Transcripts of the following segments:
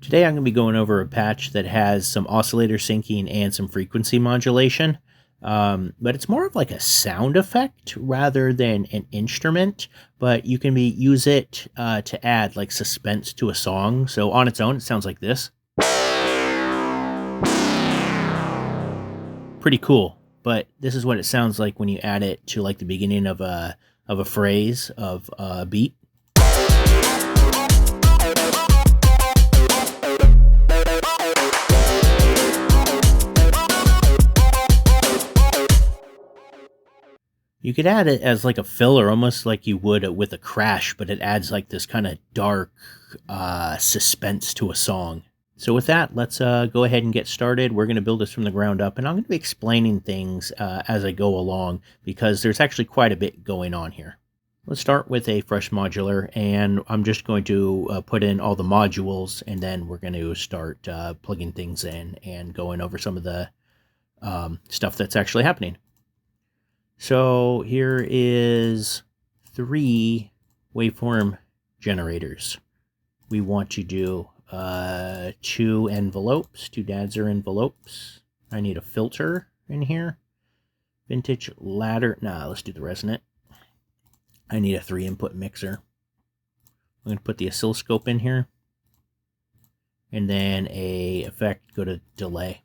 Today I'm going to be going over a patch that has some oscillator syncing and some frequency modulation, but it's more of like a sound effect rather than an instrument, but you can use it to add like suspense to a song. So on its own, it sounds like this. Pretty cool, but this is what it sounds like when you add it to like the beginning of a phrase of a beat. You could add it as like a filler, almost like you would with a crash, but it adds like this kind of dark suspense to a song. So with that, let's go ahead and get started. We're going to build this from the ground up, and I'm going to be explaining things as I go along, because there's actually quite a bit going on here. Let's start with a fresh modular, and I'm just going to put in all the modules, and then we're going to start plugging things in and going over some of the stuff that's actually happening. So here is 3 waveform generators. We want to do 2 envelopes, 2 Dadzer envelopes. I need a filter in here. Vintage ladder. Nah, let's do the resonant. I need a 3-input mixer. I'm going to put the oscilloscope in here. And then a effect, go to delay.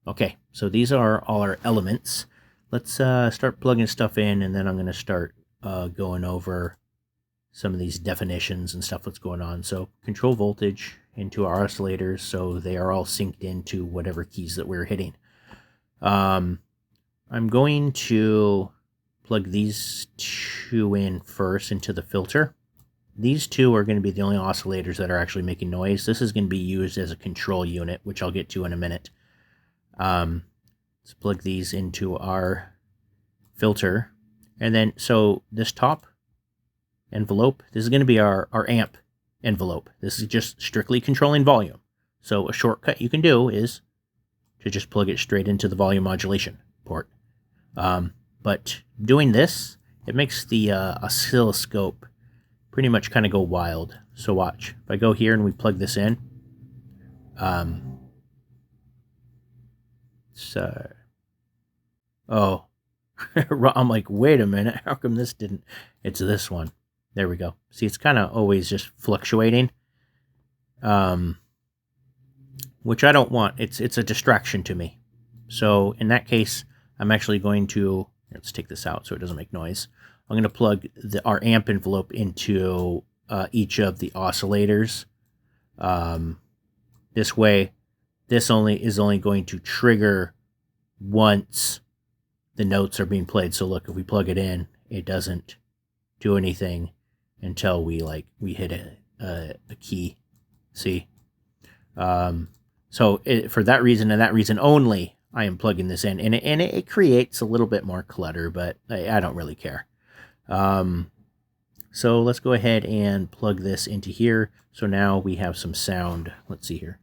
Okay, so these are all our elements. Let's start plugging stuff in, and then I'm going to start going over some of these definitions and stuff that's going on. So control voltage into our oscillators so they are all synced into whatever keys that we're hitting. I'm going to plug these 2 in first into the filter. These 2 are going to be the only oscillators that are actually making noise. This is going to be used as a control unit, which I'll get to in a minute. Let's plug these into our filter. And then, so this top envelope, this is going to be our amp envelope. This is just strictly controlling volume. So a shortcut you can do is to just plug it straight into the volume modulation port. But doing this, it makes the oscilloscope pretty much kind of go wild. So watch. If I go here and we plug this in, oh, I'm like, wait a minute, how come this didn't? It's this one. There we go. See, it's kind of always just fluctuating, which I don't want. It's a distraction to me. So in that case, I'm actually going to, let's take this out so it doesn't make noise. I'm going to plug our amp envelope into each of the oscillators. This way, this is only going to trigger once the notes are being played. So look, if we plug it in, it doesn't do anything until we hit a key. See? So for that reason and that reason only, I am plugging this in, and it creates a little bit more clutter, but I don't really care. So let's go ahead and plug this into here. So now we have some sound. Let's see here.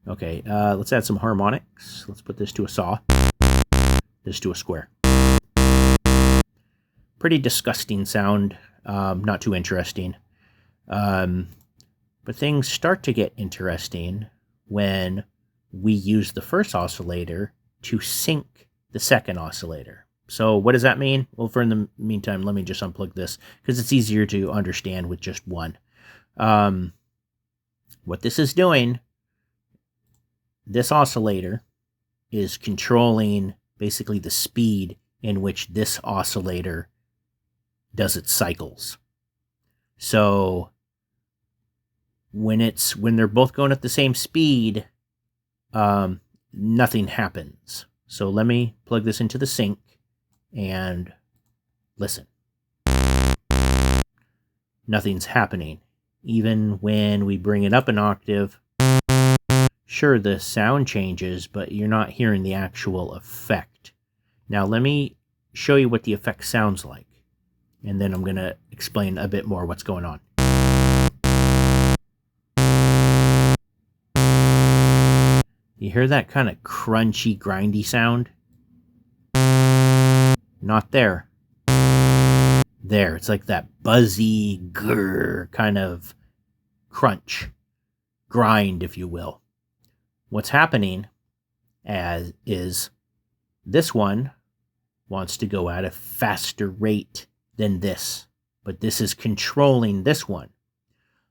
Okay, let's add some harmonics. Let's put this to a saw. This to a square. Pretty disgusting sound. Not too interesting. But things start to get interesting when we use the first oscillator to sync the second oscillator. So what does that mean? Well, for in the meantime, let me just unplug this because it's easier to understand with just one. What this is doing, this oscillator is controlling basically the speed in which this oscillator does its cycles. So when they're both going at the same speed, nothing happens. So let me plug this into the sync and listen. Nothing's happening. Even when we bring it up an octave, sure, the sound changes, but you're not hearing the actual effect. Now let me show you what the effect sounds like, and then I'm going to explain a bit more what's going on. You hear that kind of crunchy, grindy sound? Not there. There, it's like that buzzy, grrr kind of crunch. grind, if you will. What's happening is this one wants to go at a faster rate than this, but this is controlling this one.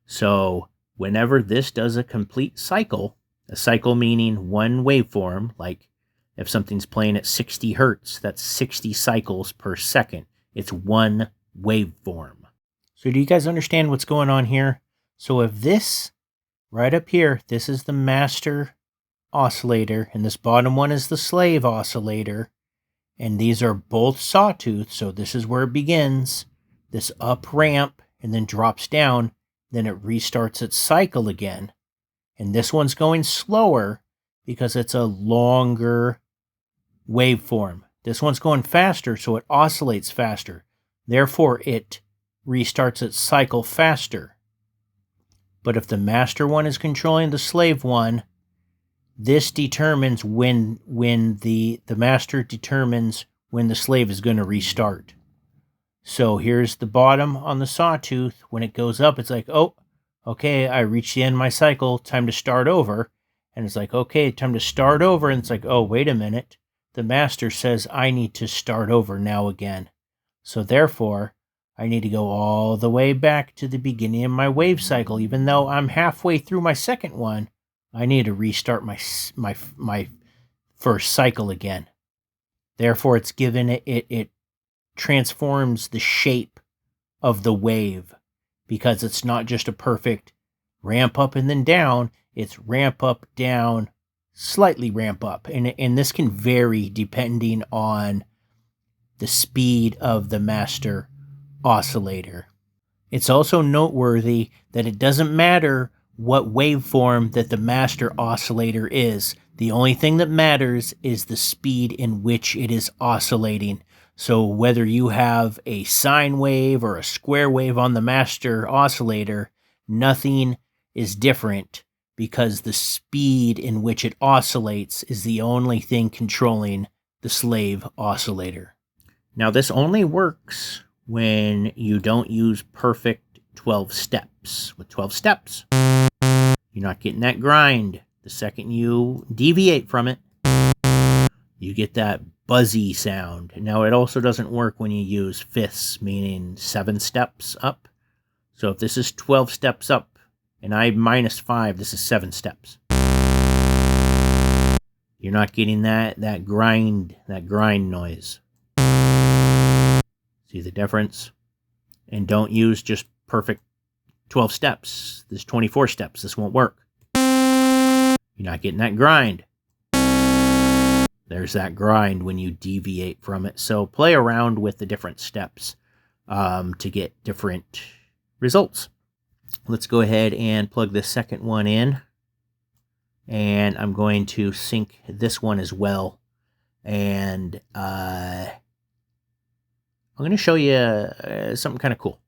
So whenever this does a complete cycle, a cycle meaning one waveform, like if something's playing at 60 hertz, that's 60 cycles per second. It's one waveform. So do you guys understand what's going on here? So if this, right up here, this is the master oscillator, and this bottom one is the slave oscillator, and these are both sawtooth, so this is where it begins, this up ramp, and then drops down, then it restarts its cycle again. And this one's going slower because it's a longer waveform. This one's going faster, so it oscillates faster. Therefore, it restarts its cycle faster. But if the master one is controlling the slave one, this determines when the master determines when the slave is going to restart. So here's the bottom on the sawtooth. When it goes up, it's like, oh, okay, I reached the end of my cycle, time to start over. And it's like, okay, time to start over. And it's like, oh, wait a minute. The master says I need to start over now again. So therefore, I need to go all the way back to the beginning of my wave cycle. Even though I'm halfway through my second one, I need to restart my first cycle again. Therefore, it's given it transforms the shape of the wave, because it's not just a perfect ramp up and then down. It's ramp up, down, slightly ramp up. And this can vary depending on the speed of the master oscillator. It's also noteworthy that it doesn't matter what waveform that the master oscillator is. The only thing that matters is the speed in which it is oscillating. So whether you have a sine wave or a square wave on the master oscillator, nothing is different, because the speed in which it oscillates is the only thing controlling the slave oscillator. Now this only works when you don't use perfect 12 steps. With 12 steps, you're not getting that grind. The second you deviate from it, you get that buzzy sound. Now it also doesn't work when you use fifths, meaning 7 steps up. So if this is 12 steps up and I minus 5, this is 7 steps. You're not getting that grind noise. See the difference? And don't use just perfect 12 steps. There's 24 steps. This won't work. You're not getting that grind. There's that grind when you deviate from it. So play around with the different steps to get different results. Let's go ahead and plug the second one in. And I'm going to sync this one as well. And I'm going to show you something kind of cool.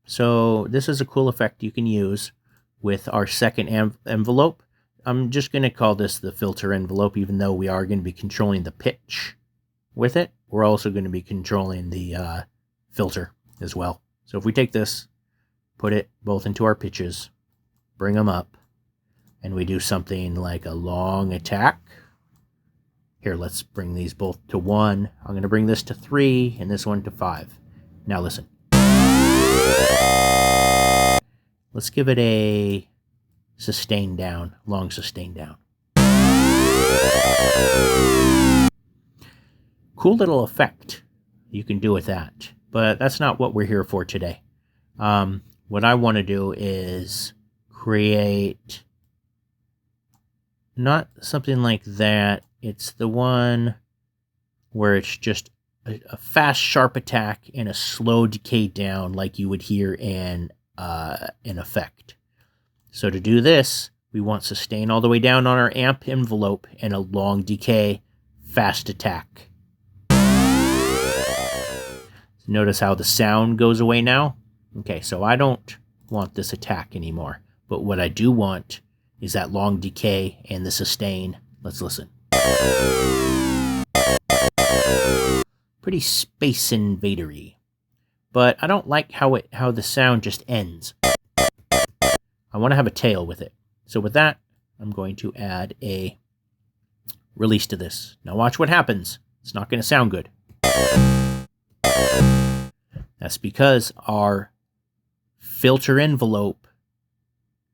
So this is a cool effect you can use with our second envelope. I'm just going to call this the filter envelope, even though we are going to be controlling the pitch with it. We're also going to be controlling the filter as well. So if we take this, put it both into our pitches, bring them up, and we do something like a long attack. Here, let's bring these both to 1. I'm going to bring this to 3 and this one to 5. Now listen. Let's give it a sustain down, long sustain down. Cool little effect you can do with that, but that's not what we're here for today. What I want to do is create not something like that. It's the one where it's just a fast, sharp attack and a slow decay down, like you would hear in an effect. So to do this, we want sustain all the way down on our amp envelope and a long decay, fast attack. Notice how the sound goes away now? Okay, so I don't want this attack anymore. But what I do want is that long decay and the sustain. Let's listen. Pretty Space Invader-y. But I don't like how the sound just ends. I want to have a tail with it. So with that, I'm going to add a release to this. Now watch what happens. It's not going to sound good. That's because our filter envelope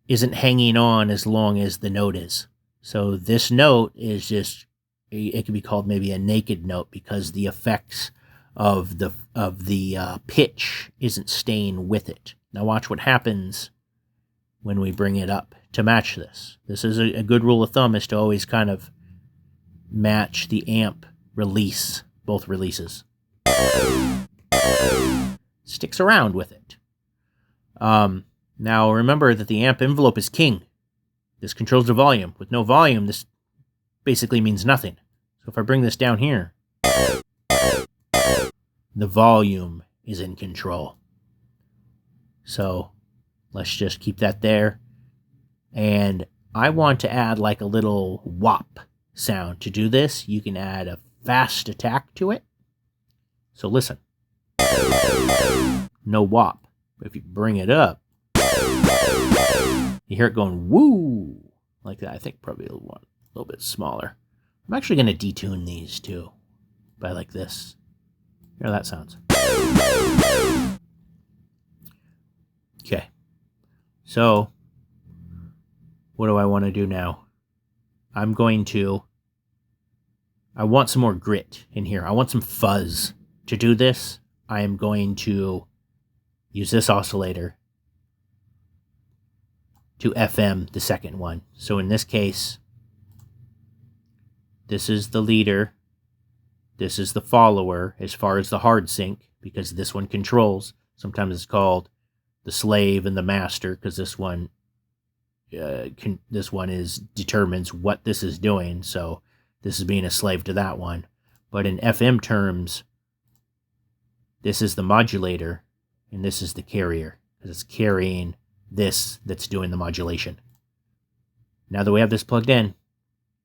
isn't hanging on as long as the note is. So this note is just, it can be called maybe a naked note because the effects of the pitch isn't staying with it. Now watch what happens when we bring it up to match this. This is a good rule of thumb, is to always kind of match the amp release, both releases. Sticks around with it. Now remember that the amp envelope is king. This controls the volume. With no volume, this basically means nothing. So if I bring this down here, the volume is in control. So let's just keep that there. And I want to add like a little whop sound. To do this, you can add a fast attack to it. So listen. No whop. But if you bring it up, you hear it going woo like that. I think probably a little bit smaller. I'm actually going to detune these too by like this. Hear how that sounds. Okay. So what do I want to do now? I want some more grit in here. I want some fuzz. To do this, I am going to use this oscillator to FM the second one. So in this case, this is the leader. This is the follower as far as the hard sync, because this one controls. Sometimes it's called the slave and the master, because this one determines what this is doing. So this is being a slave to that one. But in FM terms, this is the modulator, and this is the carrier, because it's carrying this that's doing the modulation. Now that we have this plugged in,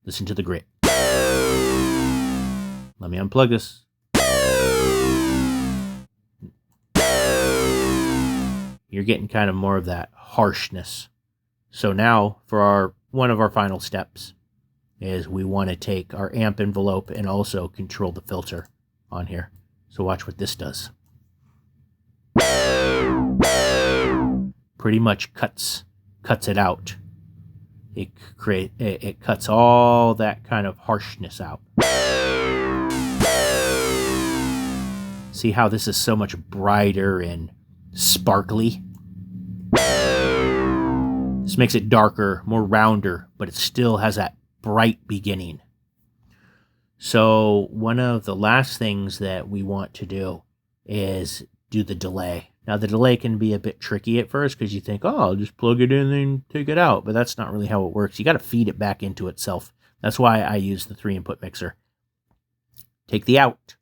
listen to the grit. Let me unplug this. You're getting kind of more of that harshness. So now for one of our final steps is we want to take our amp envelope and also control the filter on here. So watch what this does. Pretty much cuts it out. It cuts all that kind of harshness out. See how this is so much brighter and sparkly? This makes it darker, more rounder, but it still has that bright beginning. So one of the last things that we want to do is do the delay. Now the delay can be a bit tricky at first because you think, oh, I'll just plug it in and take it out. But that's not really how it works. You got to feed it back into itself. That's why I use the 3-input mixer. Take the out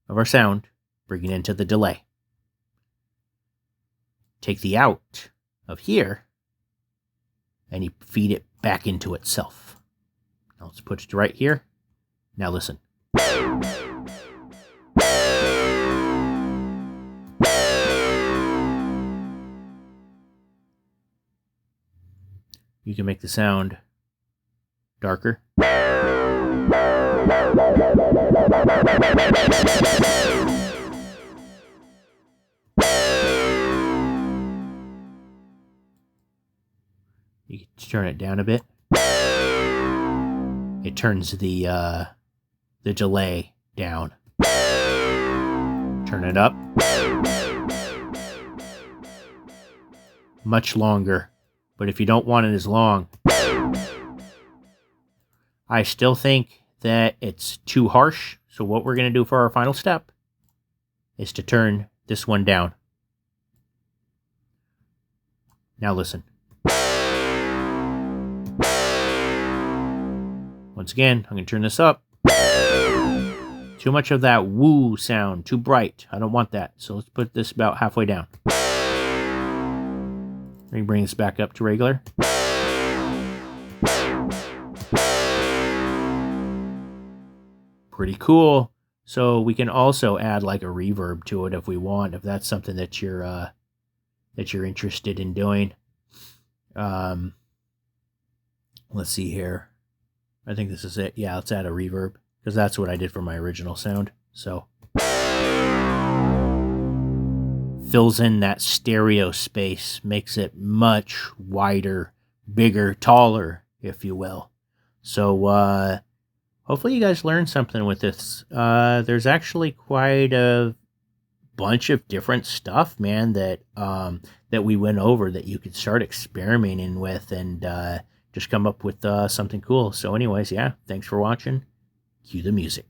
of our sound, bring it into the delay. Take the out of here, and you feed it back into itself. Now let's put it right here. Now listen. You can make the sound darker. You can turn it down a bit. It turns the delay down. Turn it up. Much longer. But if you don't want it as long, I still think that it's too harsh. So what we're going to do for our final step is to turn this one down. Now listen. Once again, I'm going to turn this up. Too much of that woo sound, too bright. I don't want that. So let's put this about halfway down. Let me bring this back up to regular. Pretty cool. So we can also add like a reverb to it if we want, if that's something that you're interested in doing. Let's see here. I think this is it. Yeah, let's add a reverb, because that's what I did for my original sound. So fills in that stereo space, makes it much wider, bigger, taller, if you will. So hopefully you guys learned something with this. There's actually quite a bunch of different stuff, man, that that we went over that you could start experimenting with and just come up with something cool. So anyways, yeah, thanks for watching. Cue the music.